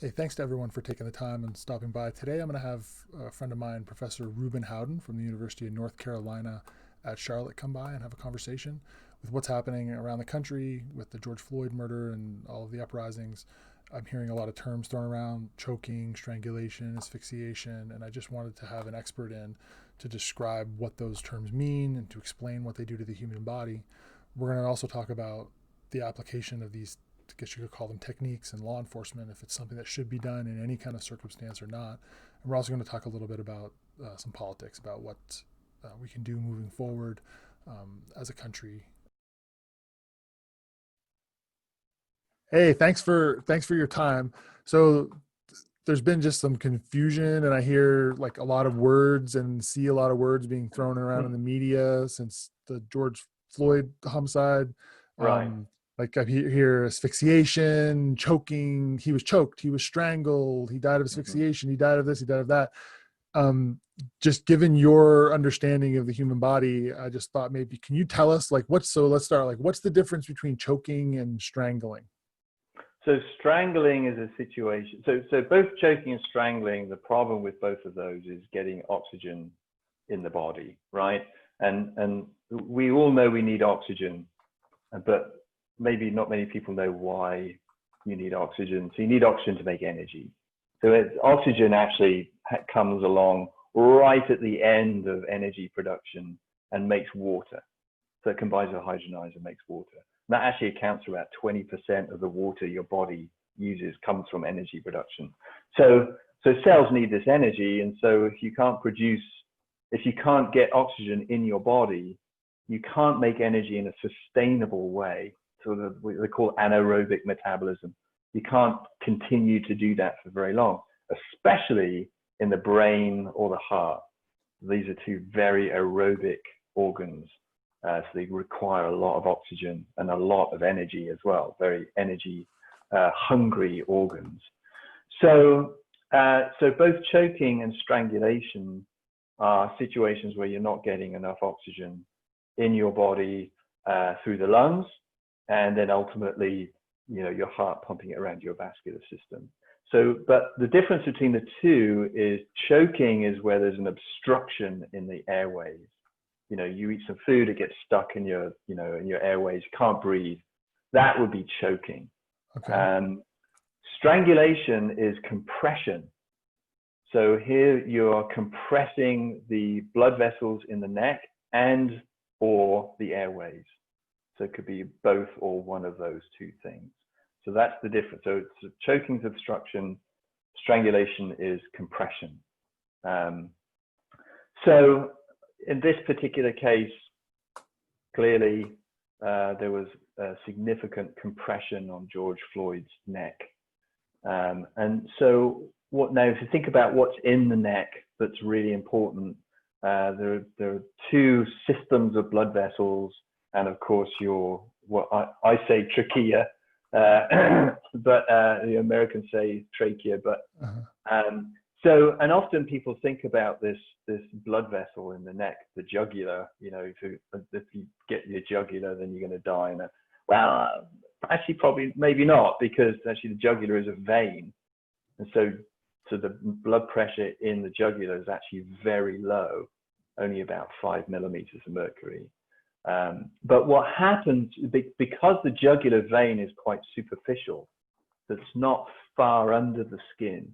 Hey, thanks to everyone for taking the time and stopping by. Today I'm going to have a friend of mine, Professor Reuben Howden from the University of North Carolina at Charlotte, come by and have a conversation with what's happening around the country with the George Floyd murder and all of the uprisings. I'm hearing a lot of terms thrown around: choking, strangulation, asphyxiation, and I just wanted to have an expert in to describe what those terms mean and to explain what they do to the human body. We're going to also talk about the application of these, I guess you could call them, techniques in law enforcement, if it's something that should be done in any kind of circumstance or not. And we're also going to talk a little bit about some politics, about what we can do moving forward as a country. Hey, thanks for your time. So there's been just some confusion, and I hear like a lot of words and see a lot of words being thrown around in the media since the George Floyd homicide. Right. Like I hear asphyxiation, choking. He was choked. He was strangled. He died of asphyxiation. He died of this. He died of that. Um, just given your understanding of the human body, I just thought maybe can you tell us like let's start like what's the difference between choking and strangling? So strangling is a situation. So both choking and strangling, the problem with both of those is getting oxygen in the body, right? And we all know we need oxygen, but maybe not many people know why you need oxygen. So you need oxygen to make energy. So oxygen actually comes along right at the end of energy production and makes water. So it combines with hydrogen and makes water. And that actually accounts for about 20% of the water your body uses comes from energy production. So cells need this energy. And so if you can't get oxygen in your body, you can't make energy in a sustainable way. So what they call anaerobic metabolism. You can't continue to do that for very long, especially in the brain or the heart. These are two very aerobic organs. So they require a lot of oxygen and a lot of energy as well, very energy hungry organs. So both choking and strangulation are situations where you're not getting enough oxygen in your body through the lungs, and then ultimately, your heart pumping it around your vascular system. So, but the difference between the two is choking is where there's an obstruction in the airways. You eat some food, it gets stuck in your airways, you can't breathe. That would be choking. Okay. Strangulation is compression. So here you are compressing the blood vessels in the neck and or the airways. So it could be both or one of those two things. So that's the difference. So choking is obstruction, strangulation is compression. So in this particular case, clearly there was a significant compression on George Floyd's neck. And so now, if you think about what's in the neck, that's really important. There are two systems of blood vessels, and of course what I say trachea, but the Americans say trachea. But and often people think about this blood vessel in the neck, the jugular. If you get your jugular, then you're going to die. Well, actually, probably maybe not, because actually the jugular is a vein, and so the blood pressure in the jugular is actually very low, only about 5 millimeters of mercury. But what happens, because the jugular vein is quite superficial, that's not far under the skin,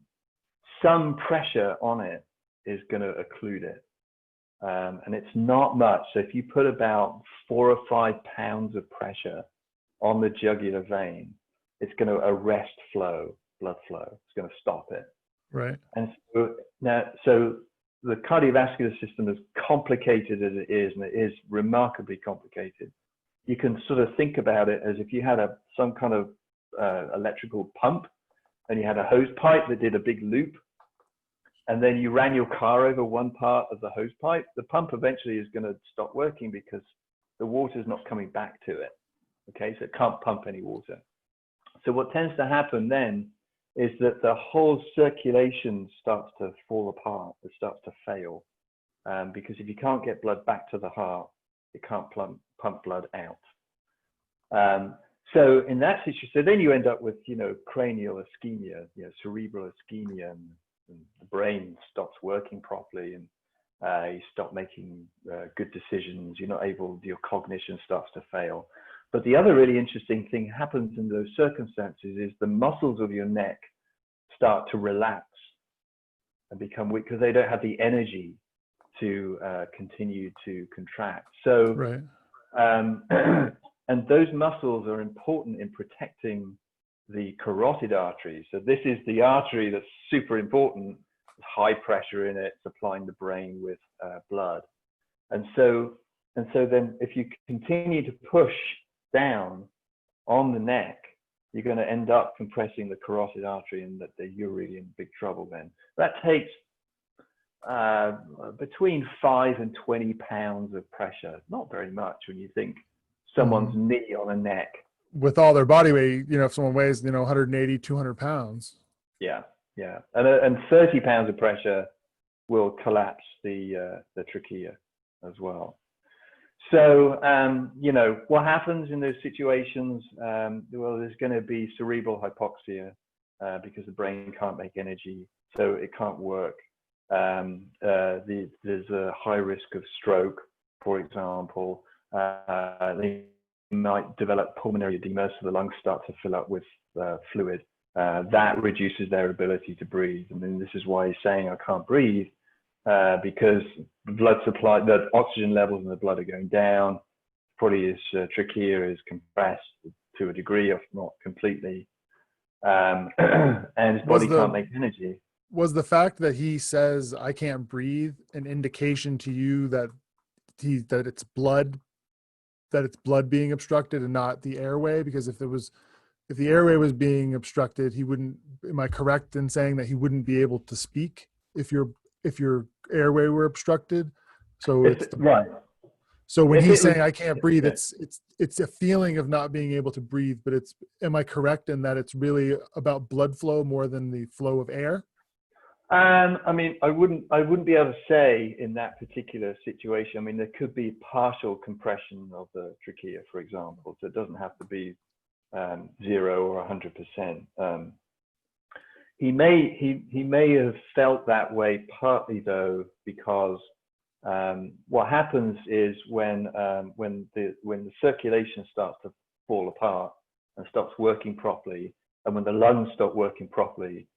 some pressure on it is going to occlude it. And it's not much. So if you put about 4 or 5 pounds of pressure on the jugular vein, it's going to arrest blood flow. It's going to stop it. Right. And so the cardiovascular system, as complicated as it is, and it is remarkably complicated, you can sort of think about it as if you had some kind of electrical pump, and you had a hose pipe that did a big loop, and then you ran your car over one part of the hose pipe. The pump eventually is going to stop working because the water is not coming back to it. Okay, so it can't pump any water. So what tends to happen then is that the whole circulation starts to fall apart. It starts to fail, because if you can't get blood back to the heart, it can't pump blood out. So in that situation, so then you end up with, cranial ischemia, cerebral ischemia, and the brain stops working properly, and you stop making good decisions. You're not able, your cognition starts to fail. But the other really interesting thing happens in those circumstances is the muscles of your neck start to relax and become weak because they don't have the energy to continue to contract. So, Right. And those muscles are important in protecting the carotid artery. So this is the artery that's super important, high pressure in it, supplying the brain with blood. And so then if you continue to push down on the neck, you're going to end up compressing the carotid artery, and that you're really in big trouble then. That takes between 5 and 20 pounds of pressure. Not very much when you think someone's knee on a neck. With all their body weight, if someone weighs, 180, 200 pounds. Yeah. And 30 pounds of pressure will collapse the trachea as well. So, what happens in those situations? Well, there's going to be cerebral hypoxia because the brain can't make energy, so it can't work. There's a high risk of stroke, for example. They might develop pulmonary edema, so the lungs start to fill up with fluid. That reduces their ability to breathe. I mean, this is why he's saying I can't breathe, because blood supply, the oxygen levels in the blood are going down. Probably his trachea is compressed to a degree, if not completely, and his body can't make energy. Was the fact that he says I can't breathe an indication to you that it's blood being obstructed and not the airway? Because if the airway was being obstructed, he wouldn't. Am I correct in saying that he wouldn't be able to speak if your airway were obstructed? So right. So when he's saying I can't breathe, it's a feeling of not being able to breathe. But am I correct in that it's really about blood flow more than the flow of air? I mean, I wouldn't be able to say in that particular situation. I mean, there could be partial compression of the trachea, for example, so it doesn't have to be 0 or 100%. He may have felt that way partly though, because what happens is when the circulation starts to fall apart and stops working properly, and when the lungs stop working properly,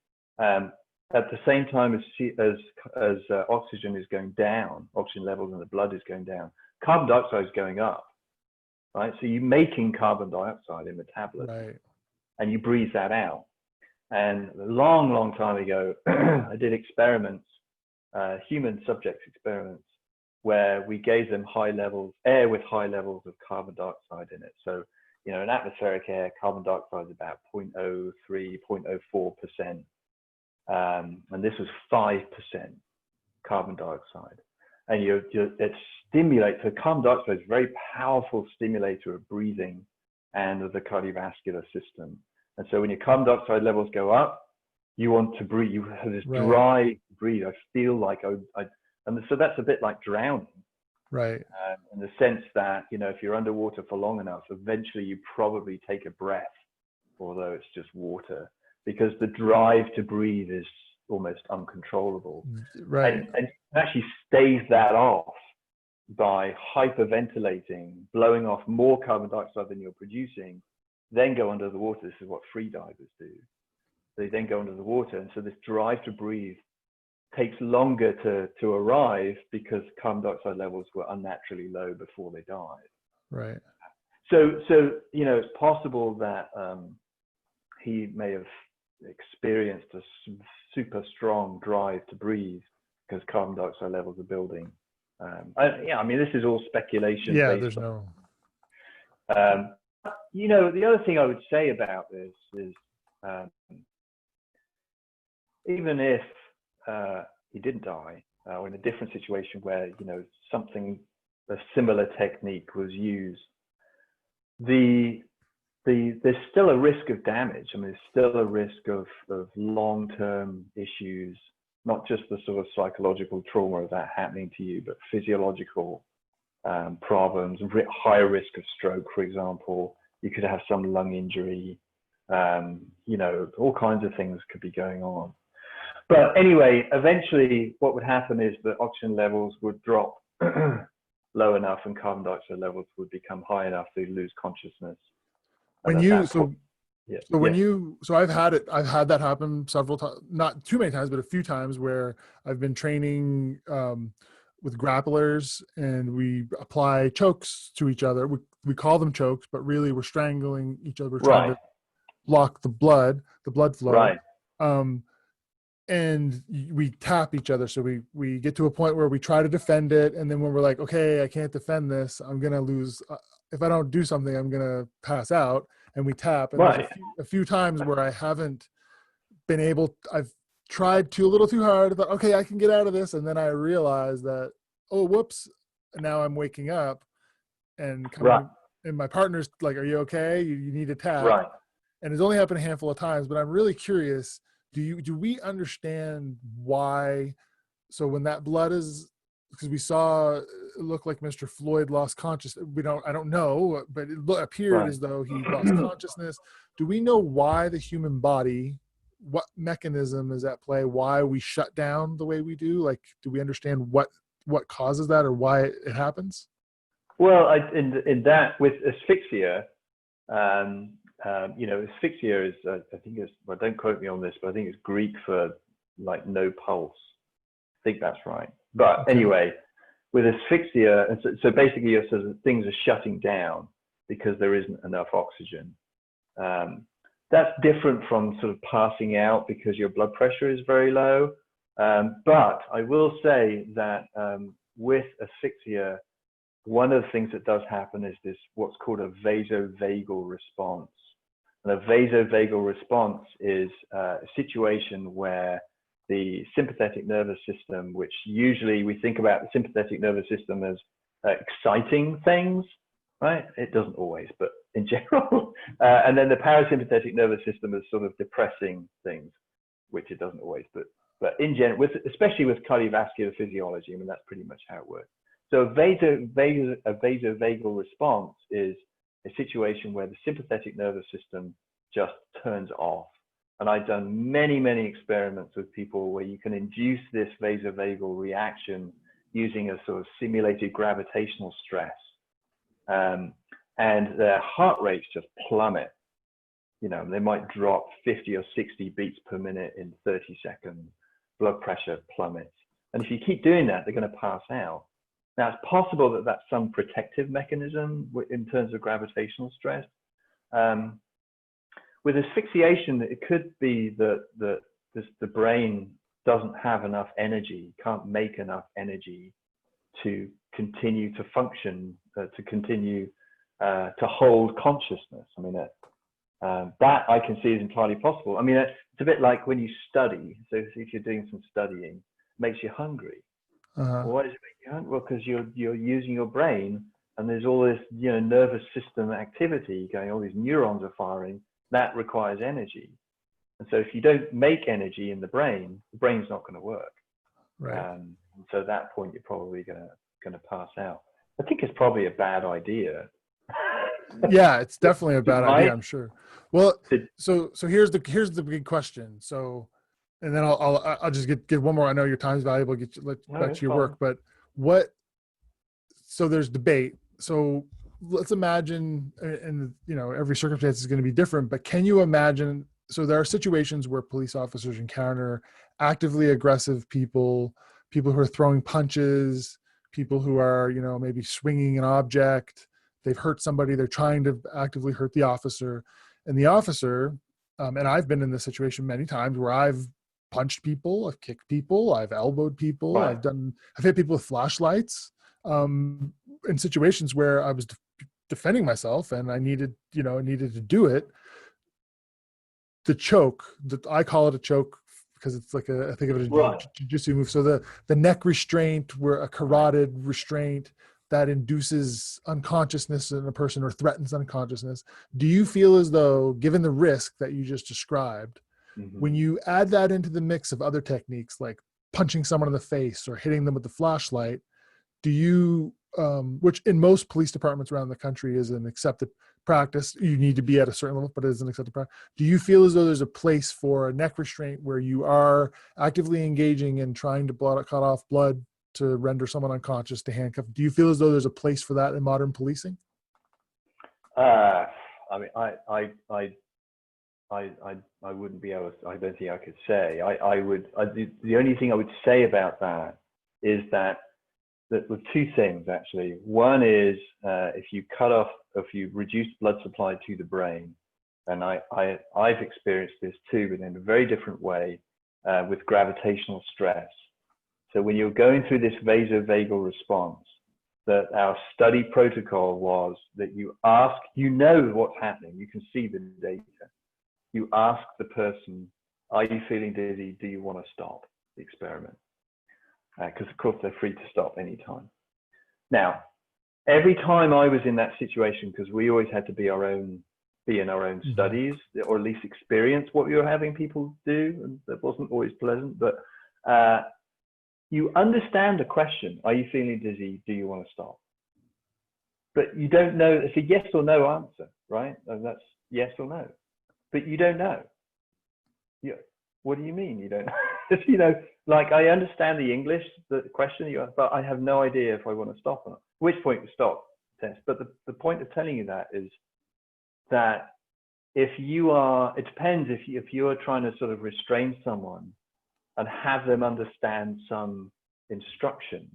at the same time as oxygen is going down, oxygen levels in the blood is going down, carbon dioxide is going up, right? So you're making carbon dioxide in metabolism, right, and you breathe that out. And a long time ago, I did experiments, human subjects experiments, where we gave them air with high levels of carbon dioxide in it. So, in atmospheric air, carbon dioxide is about 0.03, 0.04%. And this was 5% carbon dioxide, and it stimulates. So carbon dioxide is a very powerful stimulator of breathing and of the cardiovascular system. And so when your carbon dioxide levels go up, you want to breathe. You have this dry breathe. I feel like and so that's a bit like drowning, right? In the sense that if you're underwater for long enough, eventually you probably take a breath, although it's just water, because the drive to breathe is almost uncontrollable. Right. And actually stave that off by hyperventilating, blowing off more carbon dioxide than you're producing, then go under the water. This is what free divers do. They then go under the water. And so this drive to breathe takes longer to arrive because carbon dioxide levels were unnaturally low before they died. Right. So it's possible that he may have experienced a super strong drive to breathe because carbon dioxide levels are building. I mean, this is all speculation. Yeah, there's no. The other thing I would say about this is, even if he didn't die, or in a different situation where a similar technique was used, there's still a risk of damage. I mean, there's still a risk of long-term issues, not just the sort of psychological trauma of that happening to you, but physiological problems, higher risk of stroke, for example, You could have some lung injury. You know, all kinds of things could be going on. But anyway, eventually what would happen is that oxygen levels would drop low enough and carbon dioxide levels would become high enough to lose consciousness. When And you, so I've had that happen several times, not too many times, but a few times where I've been training with grapplers and we apply chokes to each other. We call them chokes, but really we're strangling each other. We're trying to block the blood flow. Right. And we tap each other. So we get to a point where we try to defend it. And then when we're like, okay, I can't defend this, I'm going to lose. If I don't do something, I'm going to pass out. And we tap. And there's a few times where I haven't been able, I've tried a little too hard. I thought, okay, I can get out of this. And then I realized that, oh, whoops. And now I'm waking up and and my partner's like, are you okay? You need to tap. Right. And it's only happened a handful of times, but I'm really curious. Do we understand why? So when that blood is, because we saw it looked like Mr. Floyd lost consciousness. I don't know, but it appeared as though he lost consciousness. Do we know why the human body, what mechanism is at play, why we shut down the way we do? Like, do we understand what causes that or why it happens? Well, in that with asphyxia, you know, asphyxia is, I think it's, well, don't quote me on this, but I think it's Greek for like no pulse. I think that's right. But anyway, with asphyxia, and so basically things are shutting down because there isn't enough oxygen. That's different from sort of passing out because your blood pressure is very low. But I will say that with asphyxia, one of the things that does happen is this, what's called a vasovagal response. And a vasovagal response is a situation where the sympathetic nervous system, which usually we think about the sympathetic nervous system as exciting things, right? It doesn't always, but in general. And then the parasympathetic nervous system is sort of depressing things, which it doesn't always, but in general, especially with cardiovascular physiology, I mean, that's pretty much how it works. So a vasovagal response is a situation where the sympathetic nervous system just turns off. And I've done many, many experiments with people where you can induce this vasovagal reaction using a sort of simulated gravitational stress. And their heart rates just plummet. You know, they might drop 50 or 60 beats per minute in 30 seconds. Blood pressure plummets. And if you keep doing that, they're going to pass out. Now, it's possible that that's some protective mechanism in terms of gravitational stress. With asphyxiation, it could be that the brain doesn't have enough energy, can't make enough energy to continue to function, to continue to hold consciousness. I mean, that I can see is entirely possible. I mean, it's a bit like when you study. So if you're doing some studying, it makes you hungry. Well, why does it make you hungry? Well, because you're using your brain, and there's all this, you know, nervous system activity going. All these neurons are firing. That requires energy, and so if you don't make energy in the brain's not going to work. Right. And so at that point, you're probably going to pass out. I think it's probably a bad idea. Yeah, it's definitely a bad idea, I'm sure. Well, so here's the big question. So, and then I'll just get one more. I know your time's valuable. Let back to your work, but so there's debate. So let's imagine, and you know, every circumstance is going to be different, but can you imagine, so there are situations where police officers encounter actively aggressive people who are throwing punches, people who are, you know, maybe swinging an object, they've hurt somebody, they're trying to actively hurt the officer, and the officer, and I've been in this situation many times where I've punched people, I've kicked people, I've elbowed people, Right. I've hit people with flashlights, in situations where I was defending myself and I needed to do it. The choke, I call it a choke because it's like I think of it as a jiu-jitsu move. So the neck restraint, where a carotid restraint that induces unconsciousness in a person or threatens unconsciousness. Do you feel as though, given the risk that you just described, when you add that into the mix of other techniques like punching someone in the face or hitting them with the flashlight, do you which in most police departments around the country is an accepted practice. You need to be at a certain level, but it is an accepted practice. Do you feel as though there's a place for a neck restraint where you are actively engaging in trying to cut off blood to render someone unconscious, to handcuff? Do you feel as though there's a place for that in modern policing? I mean, I wouldn't be able to, I don't think I could say. The only thing I would say about that is that with two things, actually. One is if you reduce blood supply to the brain, and I've experienced this too, but in a very different way, with gravitational stress. So when you're going through this vasovagal response, that our study protocol was that you ask, you know what's happening, you can see the data. You ask the person, are you feeling dizzy? Do you want to stop the experiment? Because of course they're free to stop anytime. Now, every time I was in that situation, because we always had to be in our own studies, or at least experience what we were having people do, and that wasn't always pleasant, but you understand the question, are you feeling dizzy? Do you want to stop? But you don't know, it's a yes or no answer, right? And that's yes or no. But you don't know. What do you mean you don't know? You know, like I understand the English, the question you ask, but I have no idea if I want to stop or not. At which point to stop the test. But the point of telling you that is that if you are, it depends if you are trying to sort of restrain someone and have them understand some instruction,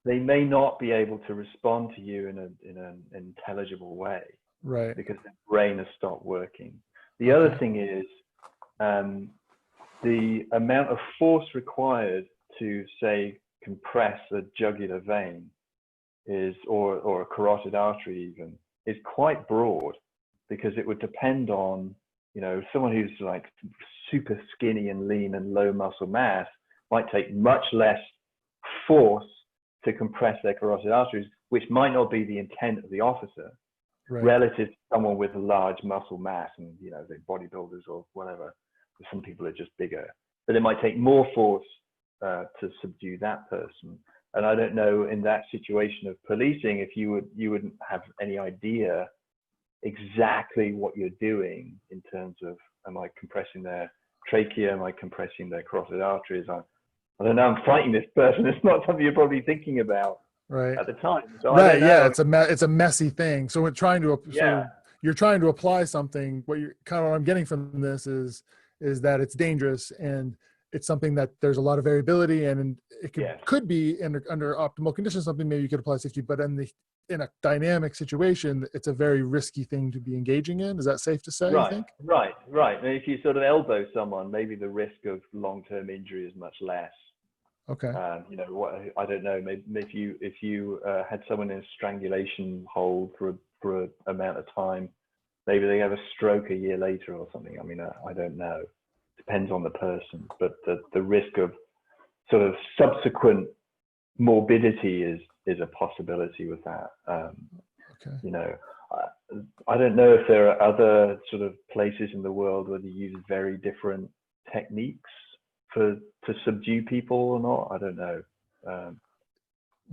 they may not be able to respond to you in an intelligible way. Right. Because the brain has stopped working. The other thing is the amount of force required to, say, compress a jugular vein or a carotid artery even, is quite broad, because it would depend on, you know, someone who's like super skinny and lean and low muscle mass might take much less force to compress their carotid arteries, which might not be the intent of the officer. Right. Relative to someone with a large muscle mass, and you know, the bodybuilders or whatever. Some people are just bigger, but it might take more force to subdue that person. And I don't know, in that situation of policing, if you wouldn't have any idea exactly what you're doing in terms of, am I compressing their trachea? Am I compressing their carotid arteries? I don't know. I'm fighting this person. It's not something you're probably thinking about. Right. At the time. So right. Yeah. It's a messy thing. So we're trying to, yeah. So you're trying to apply something. What I'm getting from this is that it's dangerous, and it's something that there's a lot of variability, and it could be under optimal conditions, something maybe you could apply safety, but in a dynamic situation, it's a very risky thing to be engaging in. Is that safe to say? Right. You think? Right. And if you sort of elbow someone, maybe the risk of long-term injury is much less. Okay. You know, I don't know. Maybe if you had someone in a strangulation hold for an amount of time, maybe they have a stroke a year later or something. I mean, I don't know. Depends on the person, but the risk of sort of subsequent morbidity is a possibility with that. Okay. You know, I don't know if there are other sort of places in the world where they use very different techniques to subdue people or not. I don't know.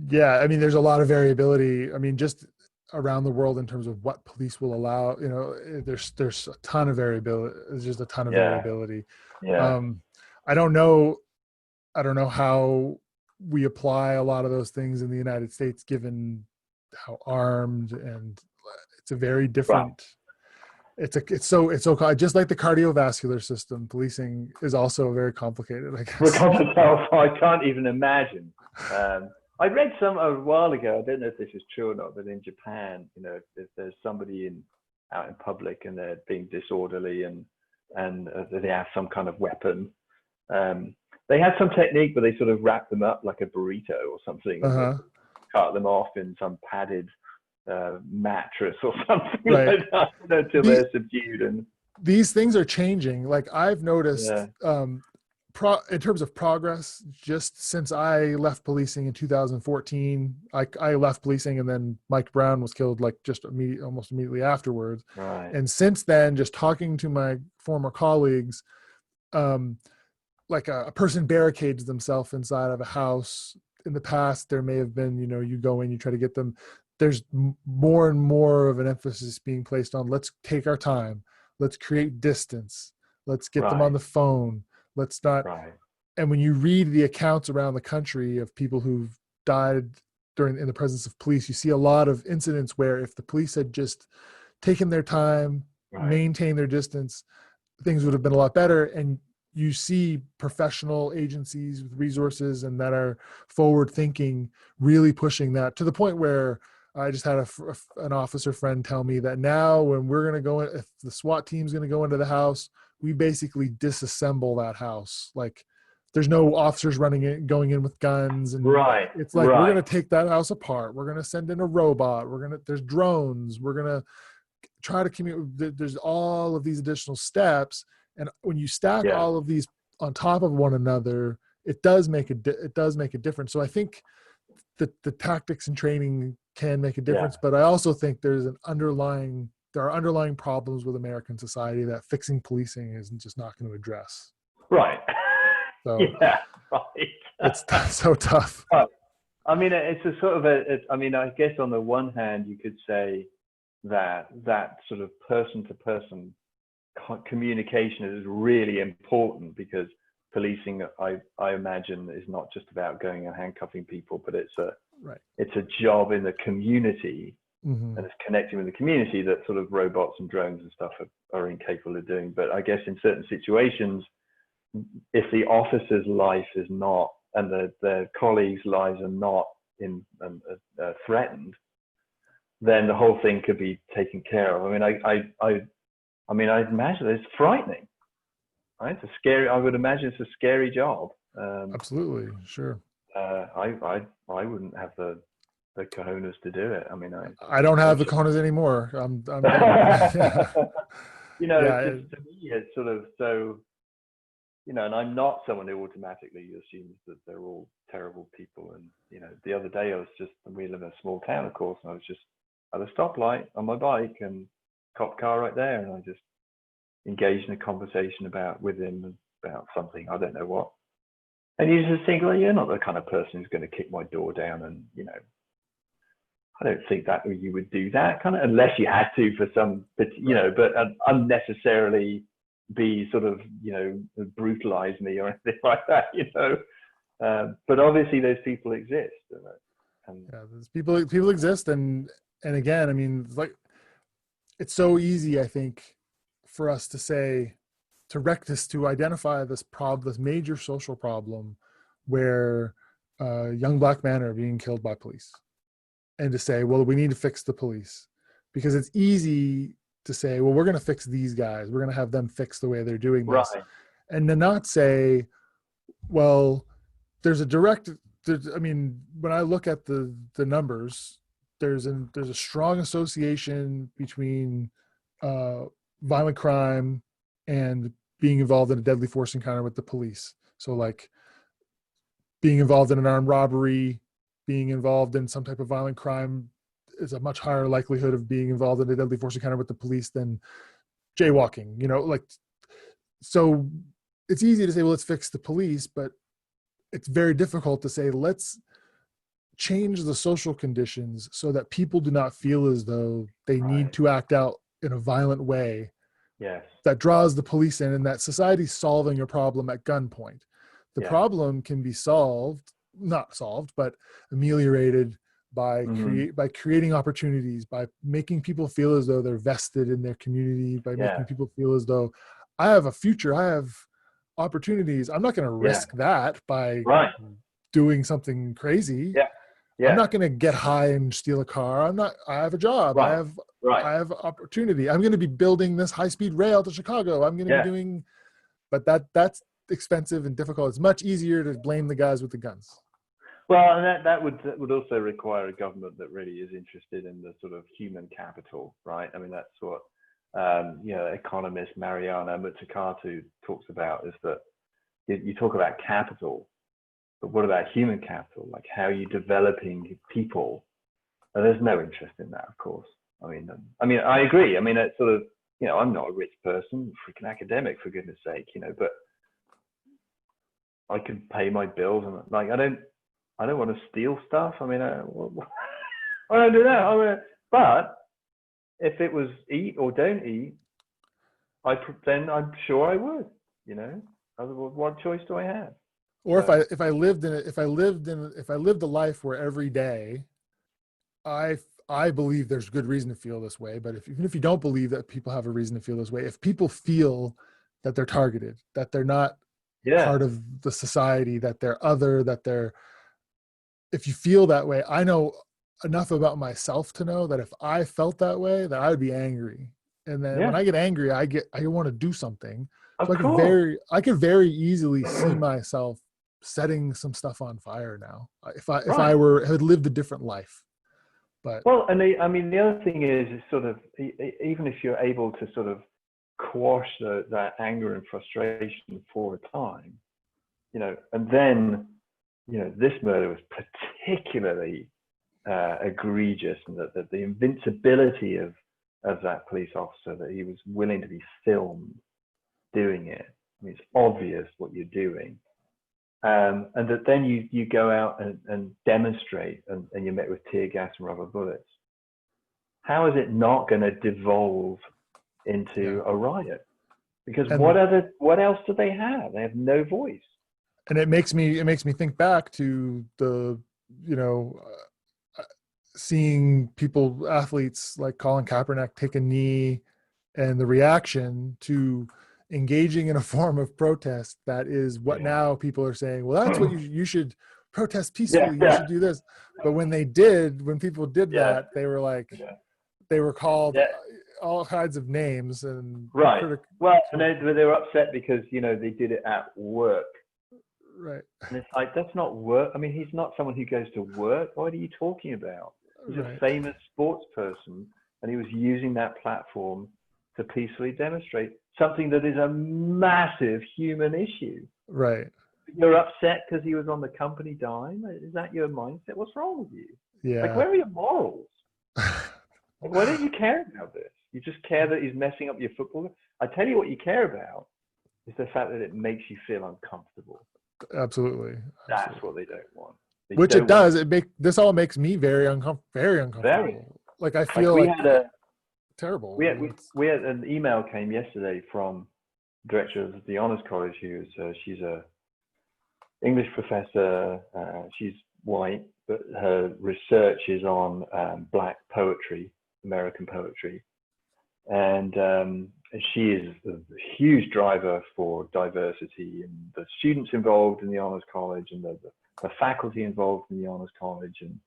Yeah, I mean, there's a lot of variability. I mean, just around the world in terms of what police will allow. You know, there's a ton of variability. There's just a ton of variability. Yeah. I don't know how we apply a lot of those things in the United States, given how armed, and it's a very different. Right. It's so just like the cardiovascular system. Policing is also very complicated, I guess. I can't even imagine. I read a while ago, I don't know if this is true or not, but in Japan, you know, if there's somebody out in public and they're being disorderly and they have some kind of weapon, they have some technique where they sort of wrap them up like a burrito or something, and cut them off in some padded mattress or something like that, until they're subdued. And these things are changing. Like I've noticed, in terms of progress, just since I left policing in 2014, I left policing, and then Mike Brown was killed like almost immediately afterwards. Right. And since then, just talking to my former colleagues, like a person barricades themselves inside of a house, in the past there may have been, you go in, you try to get them. There's more and more of an emphasis being placed on, let's take our time, let's create distance, let's get them on the phone, let's not. And when you read the accounts around the country of people who've died in the presence of police, you see a lot of incidents where if the police had just taken their time, maintained their distance, things would have been a lot better. And you see professional agencies with resources and that are forward thinking, really pushing that to the point where I just had an officer friend tell me that now when we're going to go in, if the SWAT team's going to go into the house, we basically disassemble that house. Like there's no officers going in with guns. And it's like, we're going to take that house apart. We're going to send in a robot. There's drones. We're going to try to communicate. There's all of these additional steps. And when you stack all of these on top of one another, it does make a difference. So I think that the tactics and training can make a difference, but I also think there are underlying problems with American society that fixing policing is just not going to address. Right. So, it's so tough. I mean, it's a sort of I guess on the one hand, you could say that sort of person-to-person communication is really important, because policing, I imagine, is not just about going and handcuffing people, but it's a job in the community, and it's connecting with the community that sort of robots and drones and stuff are incapable of doing. But I guess in certain situations, if the officer's life is not, and their colleagues' lives are not threatened, then the whole thing could be taken care of. I mean, I imagine it's frightening. Right? It's scary. I would imagine it's a scary job. Absolutely, sure. I wouldn't have the cojones to do it. I mean, I don't have the cojones anymore. I'm done. It's to me, it's sort of so. And I'm not someone who automatically assumes that they're all terrible people. And the other day we live in a small town, of course, and I was just at a stoplight on my bike, and cop car right there, and I just engaged in a conversation with him about something, I don't know what. And you just think, well, you're not the kind of person who's going to kick my door down, and I don't think that you would do that kind of, unless you had to for some, but unnecessarily be sort of brutalize me or anything like that, but obviously those people exist, those people exist, and again, I mean, like, it's so easy, I think, for us to identify this major social problem where young black men are being killed by police, and to say, well, we need to fix the police, because it's easy to say, well, we're going to fix these guys. We're going to have them fix the way they're doing this. Right. And to not say, well, when I look at the numbers, there's a strong association between violent crime and being involved in a deadly force encounter with the police. So like being involved in an armed robbery, being involved in some type of violent crime is a much higher likelihood of being involved in a deadly force encounter with the police than jaywalking, so it's easy to say, well, let's fix the police, but it's very difficult to say, let's change the social conditions so that people do not feel as though they need to act out in a violent way. Yes. That draws the police in, and that society's solving a problem at gunpoint. The problem can be not solved, but ameliorated by creating opportunities, by making people feel as though they're vested in their community, by making people feel as though I have a future, I have opportunities. I'm not going to risk that by doing something crazy. I'm not going to get high and steal a car. I have a job. I have opportunity. I'm going to be building this high-speed rail to Chicago. I'm going to be doing, but that's expensive and difficult. It's much easier to blame the guys with the guns. Well, and that would also require a government that really is interested in the sort of human capital, right? I mean, that's what economist Mariana Mazzucato talks about, is that you talk about capital, but what about human capital? Like, how are you developing people? And there's no interest in that, of course. I mean, I agree. I mean, it's sort of, I'm not a rich person, freaking academic, for goodness sake, but I can pay my bills, and like, I don't want to steal stuff. I mean, I don't do that. But if it was eat or don't eat, then I'm sure I would. You know, otherwise, what choice do I have? Or So, if I lived a life where every day I believe there's good reason to feel this way, but even if you don't believe that people have a reason to feel this way, if people feel that they're targeted, that they're not yeah, part of the society, that they're other, if you feel that way, I know enough about myself to know that if I felt that way, that I would be angry. And then when yeah, I get angry, I want to do something. of So course. I could very easily see myself setting some stuff on fire now. If I Right. had lived a different life. But Well, and I mean, the other thing is sort of, even if you're able to sort of quash that anger and frustration for a time, you know, and then, you know, this murder was particularly egregious, and that the invincibility of that police officer, that he was willing to be filmed doing it. I mean, it's obvious what you're doing. And that then you go out and demonstrate, and you're met with tear gas and rubber bullets. How is it not going to devolve into a riot? Because what else do they have? They have no voice. And it makes me think back to the, you know, seeing athletes like Colin Kaepernick take a knee, and the reaction to engaging in a form of protest that is what now people are saying, well, that's what you should protest peacefully. You should do this. But when people did that, they were like, they were called all kinds of names and right. Well, and they were upset because, you know, they did it at work. Right. And it's like, that's not work. I mean, he's not someone who goes to work. What are you talking about? He's a famous sports person, and he was using that platform to peacefully demonstrate something that is a massive human issue. Right. You're upset because he was on the company dime? Is that your mindset? What's wrong with you? Yeah. Like, where are your morals? Like, why don't you care about this? You just care that he's messing up your football. I tell you what you care about is the fact that it makes you feel uncomfortable. Absolutely. That's what they don't want. Which it does. This all makes me very uncomfortable. Very. Like I feel like terrible. We had an email came yesterday from the director of the Honors College, she's a English professor. She's white, but her research is on Black poetry, American poetry, and she is a huge driver for diversity, and the students involved in the Honors College, and the faculty involved in the Honors College, and,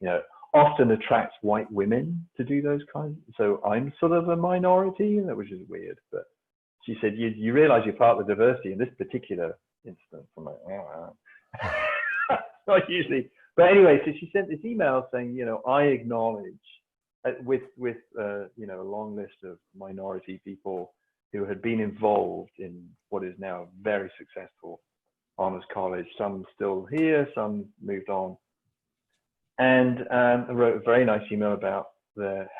you know, often attracts white women to do those kinds. So I'm sort of a minority, which is weird. But she said, you realize you're part of the diversity in this particular instance. I'm like, oh, not usually. But anyway, so she sent this email saying, you know, I acknowledge with you know, a long list of minority people who had been involved in what is now a very successful Honors College. Some still here, some moved on. And I wrote a very nice email about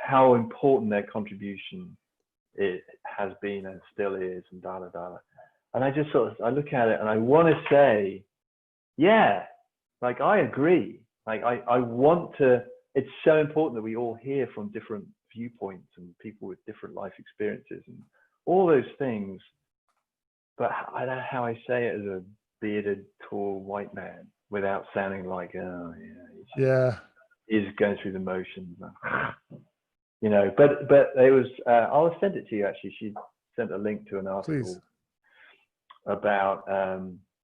how important their contribution it has been and still is, and da da da. And I just I look at it and I want to say, yeah, like I agree. Like I want to. It's so important that we all hear from different viewpoints and people with different life experiences and all those things. But I don't know how I say it as a bearded, tall white man without sounding like, oh yeah, he's going through the motions, you know. But it was. I'll send it to you. Actually, she sent a link to an article about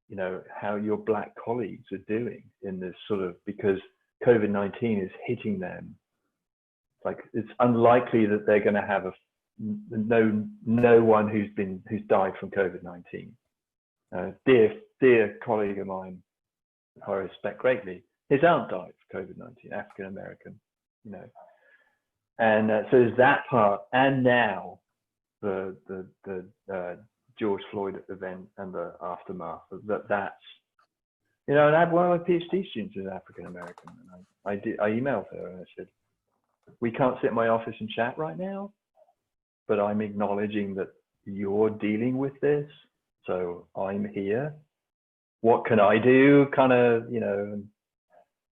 you know, how your Black colleagues are doing in this sort of, because COVID-19 is hitting them. Like, it's unlikely that they're going to have no one who's died from COVID-19. Dear colleague of mine, who I respect greatly, his aunt died from COVID-19, African American, you know. And so there's that part, and now the George Floyd event and the aftermath of that's, you know. And I had one of my PhD students who's African American, and I emailed her and I said, we can't sit in my office and chat right now, but I'm acknowledging that you're dealing with this, so I'm here. What can I do? Kind of, you know.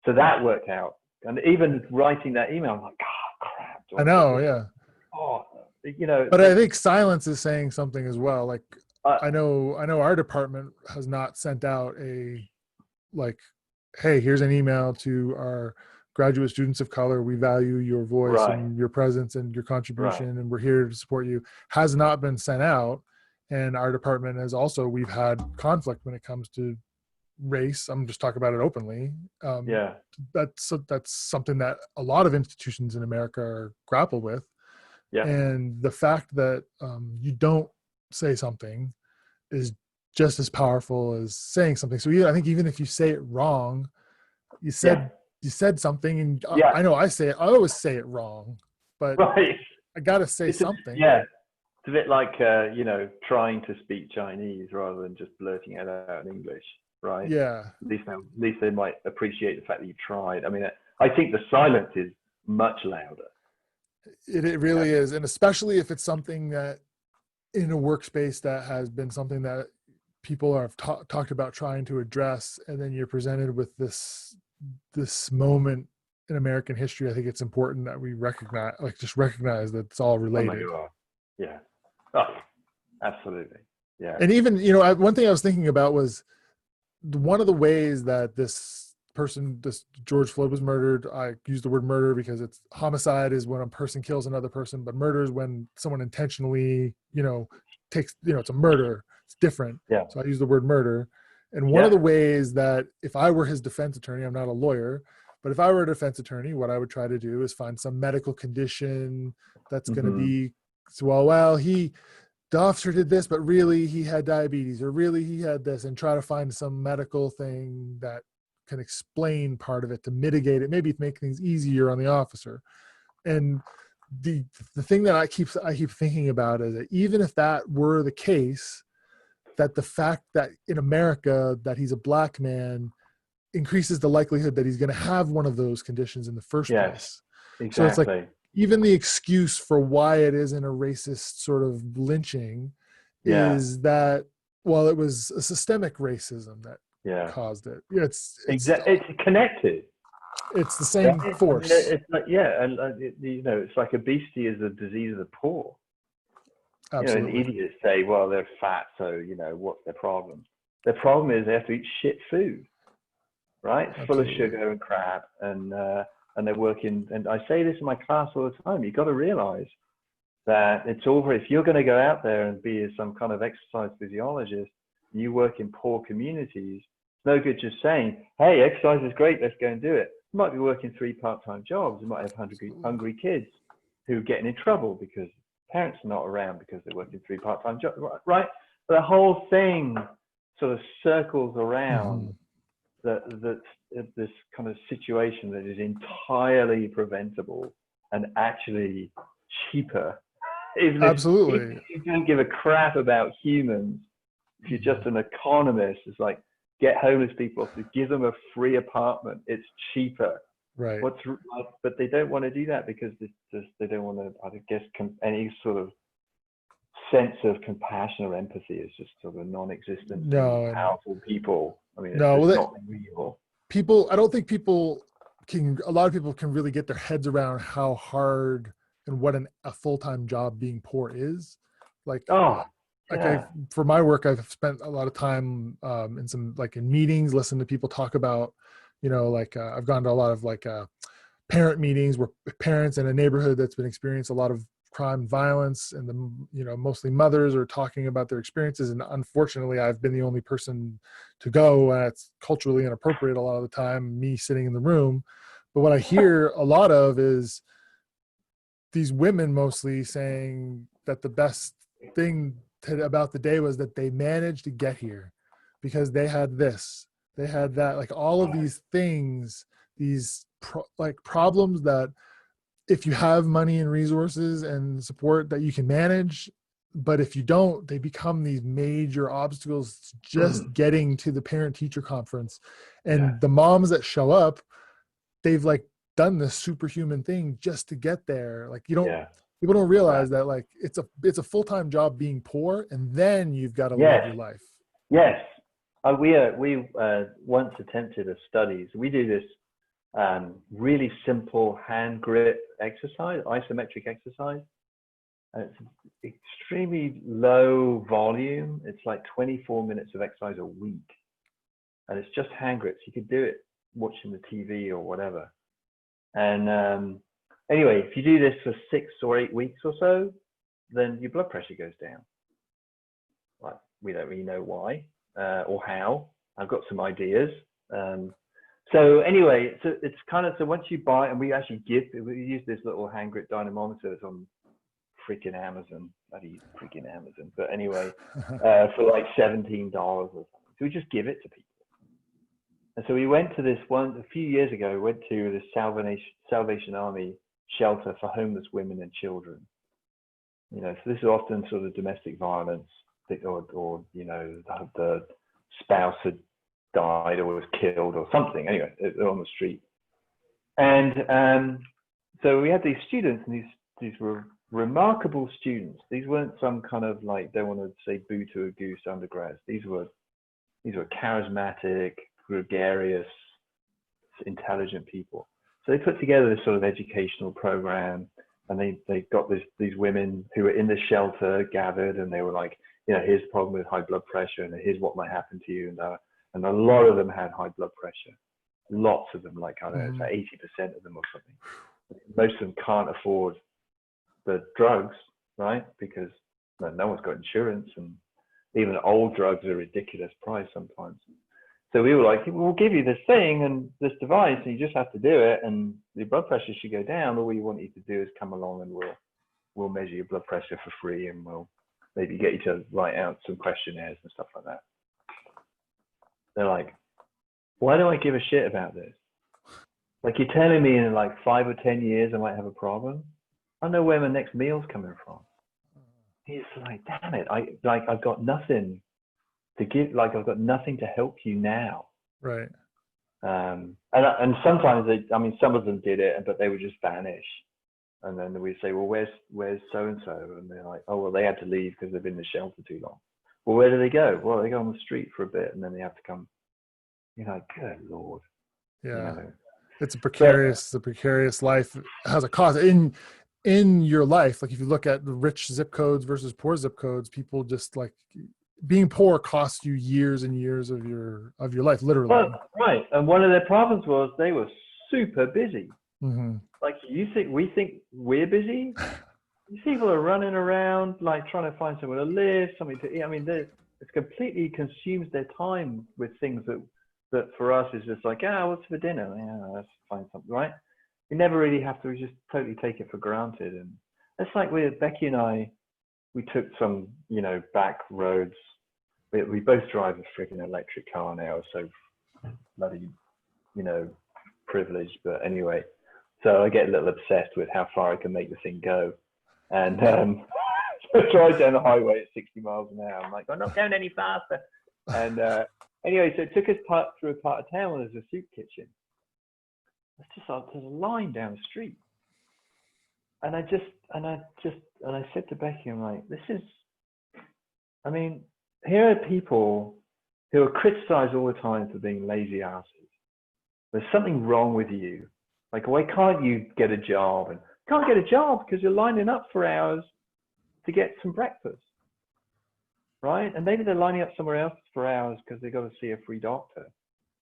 So that worked out. And even writing that email, I'm like, oh, crap. I know, yeah. Oh, you know. But I think silence is saying something as well. Like, Uh, I know our department has not sent out a, like, hey, here's an email to our graduate students of color. We value your voice right, and your presence and your right. contribution, and we're here to support you. Has not been sent out. And our department has also, we've had conflict when it comes to race. I'm just talking about it openly. Yeah, That's something that a lot of institutions in America grapple with. yeah. And the fact that you don't say something is just as powerful as saying something. So I think even if you say it wrong, you said something, and Yeah. I know I always say it wrong, but Right. I got to say something. Yeah. It's a bit like, you know, trying to speak Chinese rather than just blurting it out in English, right? Yeah. At least they might appreciate the fact that you tried. I mean, I think the silence is much louder. It really is. And especially if it's something that in a workspace that has been something that people have talked about trying to address, and then you're presented with this moment in American history. I think it's important that we recognize that it's all related. Oh my God. Yeah. Oh, absolutely. Yeah. And even, one thing I was thinking about was one of the ways that this George Floyd was murdered. I use the word murder because it's homicide is when a person kills another person, but murder is when someone intentionally, takes, it's a murder. It's different. Yeah. So I use the word murder. And one of the ways that if I were his defense attorney, I'm not a lawyer, but if I were a defense attorney, what I would try to do is find some medical condition that's going to be, the officer did this, but really he had diabetes, or really he had this, and try to find some medical thing that can explain part of it to mitigate it, maybe make things easier on the officer. And the thing that I keep thinking about is that even if that were the case, that the fact that in America that he's a black man increases the likelihood that he's going to have one of those conditions in the first place. Exactly. So it's like, even the excuse for why it isn't a racist sort of lynching is that, well, it was a systemic racism that caused it. It's connected. It's the same force. It's like, it's like obesity is a disease of the poor. Absolutely. And idiots say, well, they're fat, so, what's their problem? Their problem is they have to eat shit food, right? It's full of sugar and crap, and they're working. And I say this in my class all the time. You've got to realize that it's over. If you're going to go out there and be some kind of exercise physiologist, you work in poor communities, it's no good just saying, hey, exercise is great, let's go and do it. You might be working 3 part-time jobs. You might have hungry kids who are getting in trouble because parents are not around because they're working 3 part-time jobs, right? The whole thing sort of circles around this kind of situation that is entirely preventable and actually cheaper. Even if you don't give a crap about humans, if you're just an economist, it's like, get homeless people to give them a free apartment. It's cheaper. Right. But they don't want to do that because they don't want to, I guess, any sort of sense of compassion or empathy is just sort of non-existent. No. Powerful people. I mean, it's not real. I don't think a lot of people can really get their heads around how hard and what a full-time job being poor is. For my work, I've spent a lot of time in some, in meetings, listening to people talk about, I've gone to a lot of parent meetings where parents in a neighborhood that's been experiencing a lot of crime and violence, and mostly mothers are talking about their experiences. And unfortunately, I've been the only person to go, and it's culturally inappropriate a lot of the time, me sitting in the room. But what I hear a lot of is these women mostly saying that the best thing about the day was that they managed to get here because they had this, they had that, all of these things, these problems that if you have money and resources and support that you can manage, but if you don't, they become these major obstacles just getting to the parent-teacher conference. And the moms that show up, they've done this superhuman thing just to get there. People don't realize that it's a full-time job being poor, and then you've got to live your life. Yes. We once attempted a study. So we do this really simple hand grip exercise, isometric exercise. And it's extremely low volume. It's like 24 minutes of exercise a week. And it's just hand grips. You could do it watching the TV or whatever. And anyway, if you do this for 6 or 8 weeks or so, then your blood pressure goes down. Like, we don't really know why or how. I've got some ideas. So anyway, so it's kind of, so once you buy, and we actually we use this little hand grip dynamometer that's on freaking Amazon, bloody freaking Amazon. But anyway, for like $17 or something. So we just give it to people. And so we went to this one, a few years ago, we went to this Salvation Army shelter for homeless women and children. You know, so this is often sort of domestic violence, or you know, the spouse had died or was killed or something. Anyway, they're on the street. And so we had these students, and these were remarkable students. These weren't some kind of like, don't want to say boo to a goose undergrads. These were charismatic, gregarious, intelligent people. So they put together this sort of educational program, and they got these women who were in the shelter gathered, and they were like, you know, here's the problem with high blood pressure, and here's what might happen to you. And a lot of them had high blood pressure. Lots of them, like, I don't know, it's like 80% of them or something. Most of them can't afford the drugs, right? Because no one's got insurance, and even old drugs are a ridiculous price sometimes. So we were like, we'll give you this thing and this device, and you just have to do it, and your blood pressure should go down. All we want you to do is come along, and we'll measure your blood pressure for free, and we'll maybe get you to write out some questionnaires and stuff like that. They're like, why do I give a shit about this? Like, you're telling me in like 5 or 10 years I might have a problem. I know where my next meal's coming from. He's like, damn it, I've got nothing to give, like, I've got nothing to help you now. Right. And sometimes some of them did it, but they would just vanish. And then we'd say, well, where's so-and-so? And they're like, oh, well, they had to leave because they've been in the shelter too long. Well, where do they go? Well, they go on the street for a bit, and then they have to come. You're like, good Lord. Yeah. You know? It's a precarious life. It has a cost in your life. Like, if you look at the rich zip codes versus poor zip codes, people just, like, being poor costs you years and years of your life, literally. Well, right. And one of their problems was they were super busy. Mm-hmm. Like, we think we're busy. These people are running around, like, trying to find somewhere to live, something to eat. I mean, it completely consumes their time with things that for us is just like, what's for dinner? Yeah, let's find something, right? We never really have to. We just totally take it for granted. And it's like Becky and I, we took some, you know, back roads. We both drive a freaking electric car now, so bloody, you know, privileged. But anyway, so I get a little obsessed with how far I can make the thing go. And so I drive down the highway at 60 miles an hour. I'm like, I'm not going any faster. And anyway, so it took us through a part of town where there's a soup kitchen. It's just there's a line down the street. And I said to Becky, I'm like, I mean, here are people who are criticized all the time for being lazy asses. There's something wrong with you. Like, why can't you get a job? And you can't get a job because you're lining up for hours to get some breakfast, right? And maybe they're lining up somewhere else for hours because they got to see a free doctor.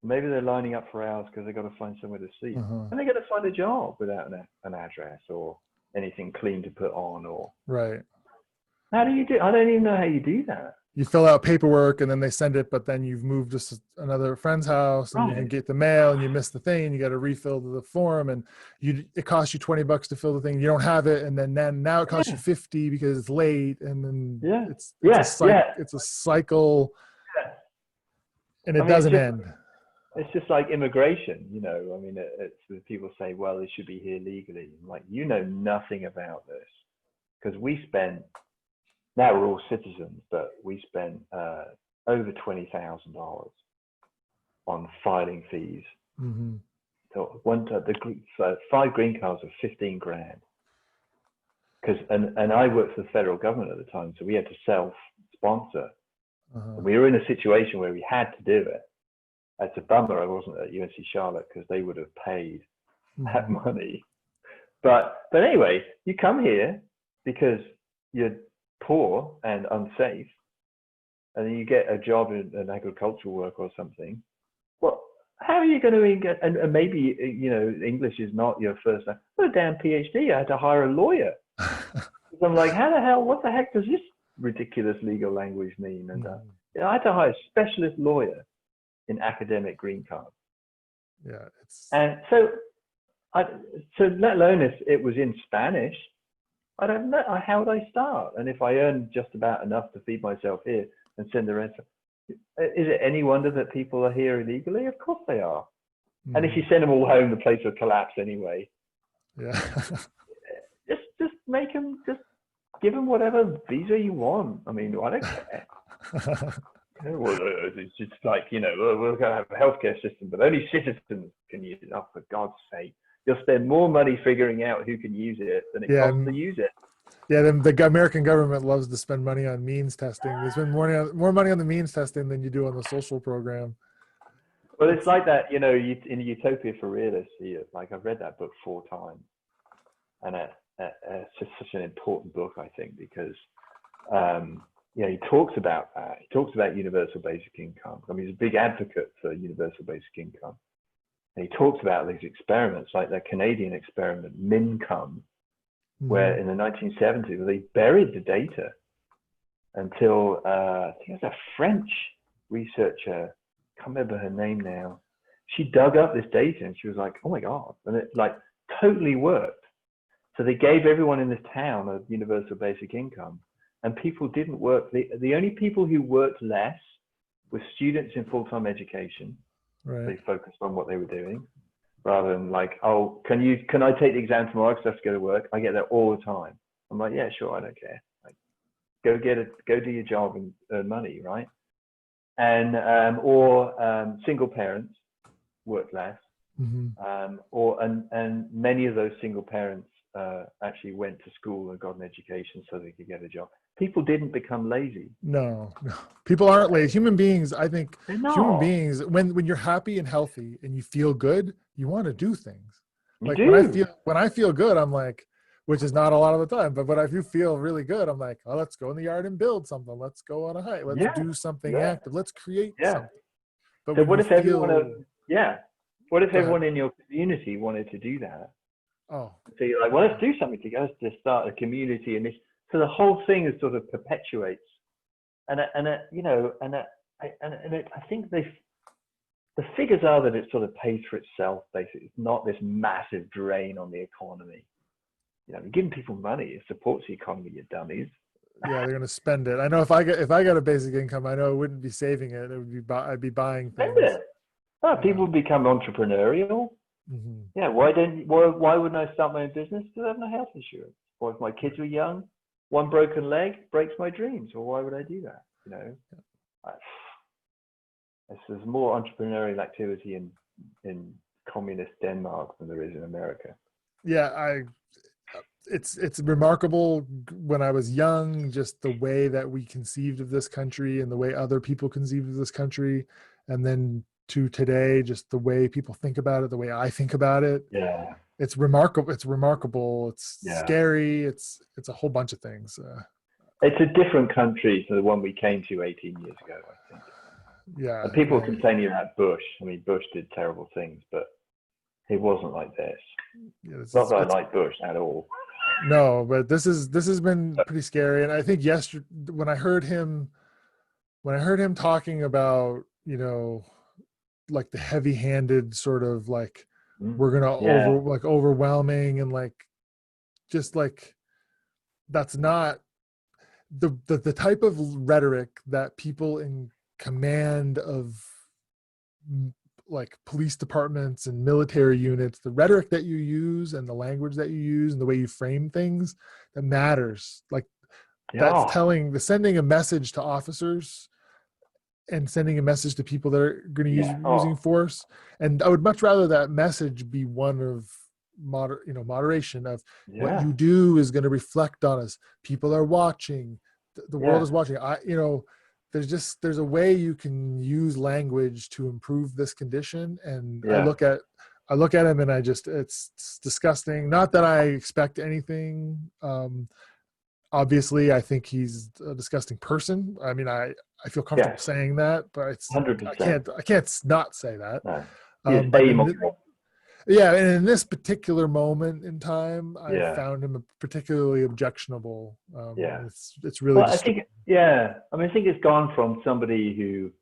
Maybe they're lining up for hours because they got to find somewhere to sleep. And they got to find a job without an address or anything clean to put on. Or right. How do you do? I don't even know how you do that. You fill out paperwork and then they send it, but then you've moved to another friend's house and you can get the mail and you miss the thing and you got to refill the form and it costs you $20 to fill the thing. You don't have it. And then now it costs you $50 because it's late. And then it's a cycle and it doesn't end. It's just like immigration, you know. I mean, it's people say, well, they should be here legally. I'm like, you know nothing about this, because now we're all citizens, but we spent over $20,000 on filing fees. Mm-hmm. So 5 green cards are 15 grand. And I worked for the federal government at the time, so we had to self-sponsor. We were in a situation where we had to do it. It's a bummer I wasn't at UNC Charlotte because they would have paid that money. But anyway, you come here because you're poor and unsafe, and then you get a job in an agricultural work or something. Well, how are you going to get? And maybe English is not your first. I got a damn PhD. I had to hire a lawyer. I'm like, how the hell? What the heck does this ridiculous legal language mean? And I had to hire a specialist lawyer in academic green card. Yeah, and so let alone if it was in Spanish, I don't know how would I start. And if I earn just about enough to feed myself here and send the rest, is it any wonder that people are here illegally? Of course they are. And if you send them all home, the place will collapse anyway. Yeah. just make them, just give them whatever visa you want. I mean, I don't care. Well, it's just like, we're going to have a healthcare system, but only citizens can use it. Oh, for God's sake. You'll spend more money figuring out who can use it than it costs to use it. Yeah, the American government loves to spend money on means testing. They spend more money on the means testing than you do on the social program. Well, it's like that, in Utopia for Realists, like I've read that book 4 times. And it's just such an important book, I think, because he talks about that. He talks about universal basic income. I mean, he's a big advocate for universal basic income. And he talks about these experiments, like the Canadian experiment, MINCOME, where in the 1970s, they buried the data until, I think it was a French researcher, I can't remember her name now. She dug up this data and she was like, oh my God. And it like totally worked. So they gave everyone in this town a universal basic income, and people didn't work. The only people who worked less were students in full-time education. Right. They focused on what they were doing rather than like, oh, can I take the exam tomorrow because I have to go to work? I get that all the time. I'm like, yeah, sure, I don't care. Like, go do your job and earn money, right? And or single parents work less, and many of those single parents actually went to school and got an education so they could get a job. People didn't become lazy. No. People aren't lazy. Human beings, I think, human beings, when you're happy and healthy and you feel good, you want to do things. Like when I feel good, I'm like, which is not a lot of the time, but when I do feel really good, I'm like, oh, let's go in the yard and build something. Let's go on a hike. Let's do something active. Let's create something. But so what if everyone in your community wanted to do that? Oh. So you're like, well, let's do something together to start a community, and so the whole thing is sort of perpetuates, I think the figures are that it sort of pays for itself. Basically, it's not this massive drain on the economy. You're giving people money, it supports the economy, you dummies. Yeah, they're going to spend it. I know if I got a basic income, I know I wouldn't be saving it. It would be I'd be buying things. Spend it. Oh, people become entrepreneurial. Yeah, why wouldn't I start my own business? Because I have no health insurance. Or if my kids were young, one broken leg breaks my dreams. Or why would I do that? There's more entrepreneurial activity in communist Denmark than there is in America. Yeah, it's remarkable. When I was young, just the way that we conceived of this country and the way other people conceived of this country, and then to today, just the way people think about it, the way I think about it. Yeah, it's remarkable. It's scary. It's a whole bunch of things. It's a different country to the one we came to 18 years ago, I think. Yeah. And people are complaining about Bush. I mean, Bush did terrible things, but it wasn't like this. Yeah, not that I like Bush at all. No, but this has been pretty scary. And I think yesterday when I heard him talking about, like the heavy-handed sort of like we're gonna overwhelming and like just like that's not the type of rhetoric that people in command of like police departments and military units, the rhetoric that you use and the language that you use and the way you frame things, that matters. Like that's sending a message to officers and sending a message to people that are going to use using force. And I would much rather that message be one of moderation of what you do is going to reflect on us. People are watching. The world is watching. there's a way you can use language to improve this condition. And I Yeah. look at him and it's disgusting. Not that I expect anything. Obviously I think he's a disgusting person. I mean, I feel comfortable Yes. saying that, but 100%. I can't not say that. No. He is But amoral. yeah, and in this particular moment in time, I Yeah. found him particularly objectionable. Yeah. It's really Well, I think, yeah. I mean, I think it's gone from somebody who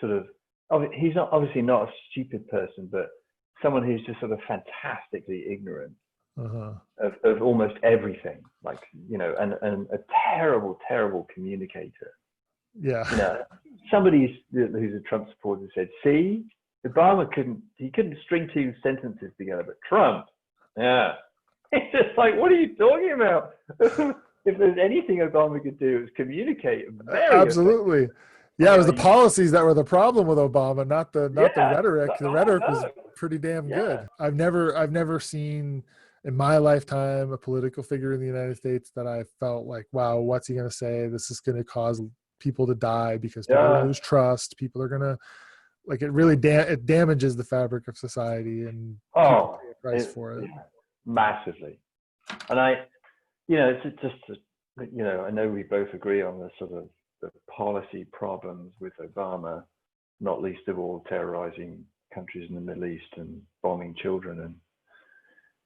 sort of, he's not obviously not a stupid person, but someone who's just sort of fantastically ignorant of almost everything, like, and a terrible, terrible communicator. Yeah. Somebody who's a Trump supporter said, "See, Obama couldn't string two sentences together, but Trump, yeah." It's just like, what are you talking about? If there's anything Obama could do, it's communicate very absolutely. Yeah, it was the policies that were the problem with Obama, not the rhetoric. The rhetoric was pretty damn good. I've never seen in my lifetime a political figure in the United States that I felt like, wow, what's he going to say? This is going to cause people to die because people are going to lose trust. People are going to, like, it really it damages the fabric of society, and people pay a price for it. Massively. And it's just, I know we both agree on the sort of the policy problems with Obama, not least of all terrorizing countries in the Middle East and bombing children,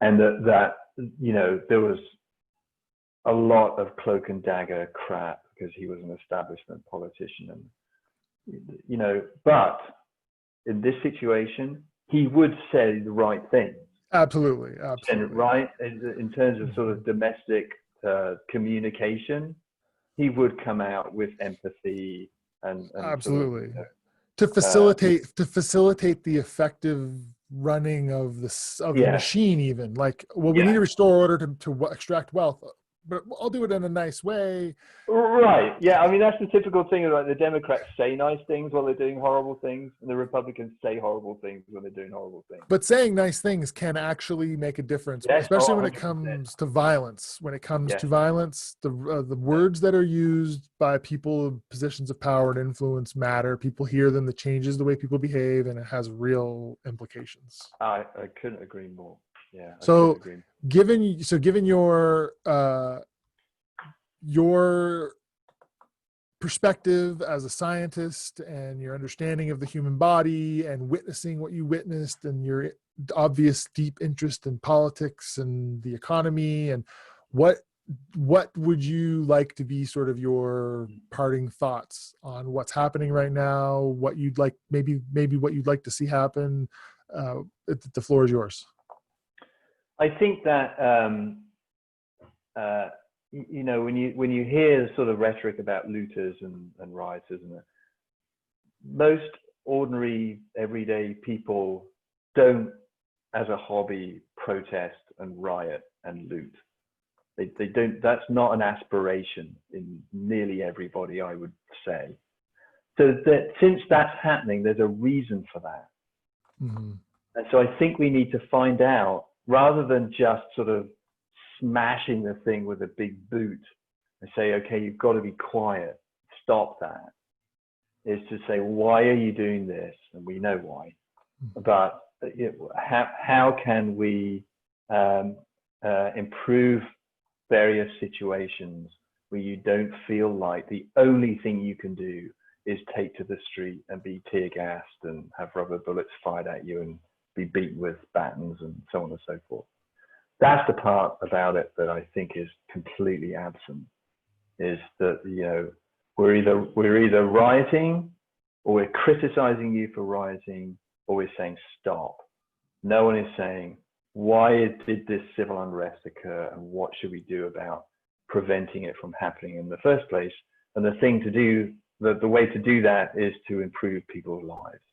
and that there was a lot of cloak and dagger crap because he was an establishment politician, and but in this situation he would say the right thing. Absolutely. And right, in terms of sort of domestic communication, he would come out with empathy and absolutely sort of, to facilitate the effective running of the machine. Even like, well, we need to restore order to extract wealth, but I'll do it in a nice way. Right. Yeah. I mean, that's the typical thing. Like, the Democrats say nice things while they're doing horrible things, and the Republicans say horrible things when they're doing horrible things. But saying nice things can actually make a difference, especially when it comes to violence. When it comes to violence, the words that are used by people in positions of power and influence matter. People hear them. It changes the way people behave, and it has real implications. I couldn't agree more. Yeah. So given your perspective as a scientist and your understanding of the human body and witnessing what you witnessed and your obvious deep interest in politics and the economy, and what would you like to be sort of your parting thoughts on what's happening right now, what you'd like, maybe what you'd like to see happen? The floor is yours. I think that when you hear sort of rhetoric about looters and rioters, and most ordinary everyday people don't, as a hobby, protest and riot and loot. They don't. That's not an aspiration in nearly everybody, I would say. So that since that's happening, there's a reason for that. Mm-hmm. And so I think we need to find out, rather than just sort of smashing the thing with a big boot and say, okay, you've got to be quiet, stop that, is to say, why are you doing this? And we know why. But how can we improve various situations where you don't feel like the only thing you can do is take to the street and be tear gassed and have rubber bullets fired at you and be beaten with batons and so on and so forth. That's the part about it that I think is completely absent, is that, we're either rioting, or we're criticizing you for rioting, or we're saying stop. No one is saying, why did this civil unrest occur, and what should we do about preventing it from happening in the first place? And the thing to do, the way to do that is to improve people's lives.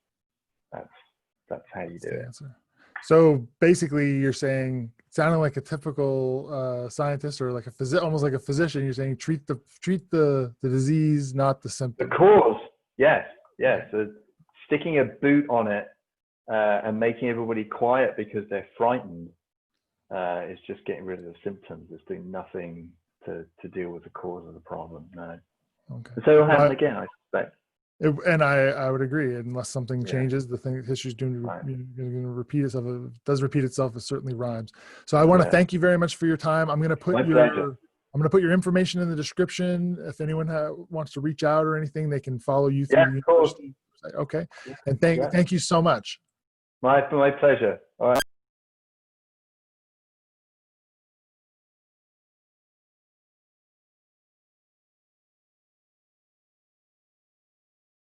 That's how you do it. Answer. So basically, you're saying, sounding like a typical scientist, or like almost like a physician, you're saying treat the disease, not the symptom. The cause, yes. So sticking a boot on it and making everybody quiet because they're frightened is just getting rid of the symptoms. It's doing nothing to deal with the cause of the problem. No. Okay. So it'll happen again, I suspect. And I would agree, unless something changes, the thing history's going Right. to repeat itself. If it does repeat itself, it certainly rhymes. So I want to thank you very much for your time. I'm going to put My pleasure. I'm going to put your information in the description. If anyone wants to reach out or anything, they can follow you through the of course. university website. Okay. Yeah. And thank you so much. My pleasure. All right.